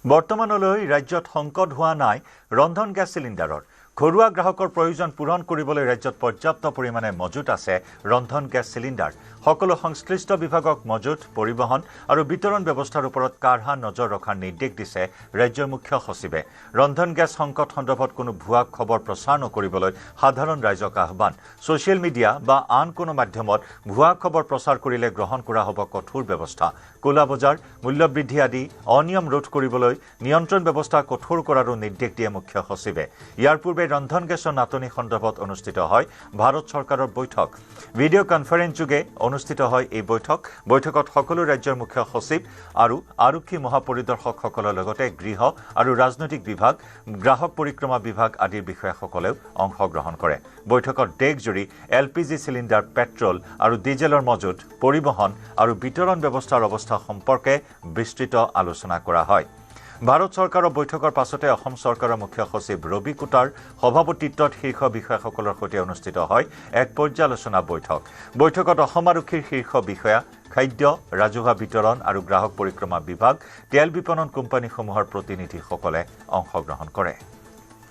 বৰ্তমানলৈ ৰাজ্যত সংকট হোৱা নাই ৰন্ধন গেছ চিলিণ্ডাৰৰ ঘৰুৱা গ্ৰাহকৰ প্ৰয়োজন পূৰণ কৰিবলৈ ৰাজ্যত পৰ্যাপ্ত পৰিমাণে মজুত আছে ৰন্ধন গেছ চিলিণ্ডাৰ সকলো সংশ্লিষ্ট বিভাগক মজুত পৰিবহণ আৰু বিতৰণ ব্যৱস্থাৰ ওপৰত কাঢ়া নজৰ ৰখাৰ নিৰ্দেশ দিছে ৰাজ্যৰ মুখ্য সচিবে ৰন্ধন গেছ সংকট সন্দৰ্ভত কোনো ভুৱা খবৰ প্ৰচাৰ নকৰিবলৈ সাধাৰণ ৰাইজক আহ্বান ছ'চিয়েল মিডিয়া বা আন কোনো মাধ্যমত ভুৱা খবৰ প্ৰচাৰ কৰিলে গ্ৰহণ কৰা হ'ব কঠোৰ ব্যৱস্থা কোলা বজাৰ মূল্যবৃদ্ধি আদি অনিয়ম ৰোধ কৰিবলৈ নিয়ন্ত্ৰণ ব্যৱস্থা কঠোৰ কৰাৰো নিৰ্দেশ দিয়ে মুখ্য সচিবে ইয়াৰ পূৰ্বে ৰন্ধন গেছৰ নাটনি সন্দৰ্ভত অনুষ্ঠিত হয় ভাৰত চৰকাৰৰ বৈঠক ভিডিঅ' কনফাৰেন্স যোগে অনুষ্ঠিত হয় এই বৈঠকত সকলো ৰাজ্যৰ মুখ্য সচিব আৰু আৰক্ষী মহাপৰিদৰ্শকসকলৰ লগতে গৃহ আৰু ৰাজনৈতিক বিভাগ গ্ৰাহক পৰিক্ৰমা বিভাগ আদিৰ বিষয়াসকলেও অংশগ্ৰহণ কৰে বৈঠকত দেশজুৰি এলপিজি চিলিণ্ডাৰ পেট্ৰল আৰু ডিজেলৰ মজুত পৰিবহণ আৰু বিতৰণ ব্যৱস্থাৰ অৱস্থা সম্পৰ্কে বিস্তৃত আলোচনা কৰা হয় ভাৰত চৰকাৰৰ বৈঠকৰ পাছতে অসম চৰকাৰৰ মুখ্য সচিব ৰবি কুটাৰ সভাপতিত্বত শীৰ্ষ বিষয়াসকলৰ সৈতে অনুষ্ঠিত হয় এক পৰ্যালোচনা বৈঠকত অসম আৰক্ষীৰ শীৰ্ষ বিষয়া খাদ্য ৰাজহুৱা বিতৰণ আৰু গ্ৰাহক পৰিক্ৰমা বিভাগ তেল বিপণন কোম্পানীসমূহৰ প্ৰতিনিধিসকলে অংশগ্ৰহণ কৰে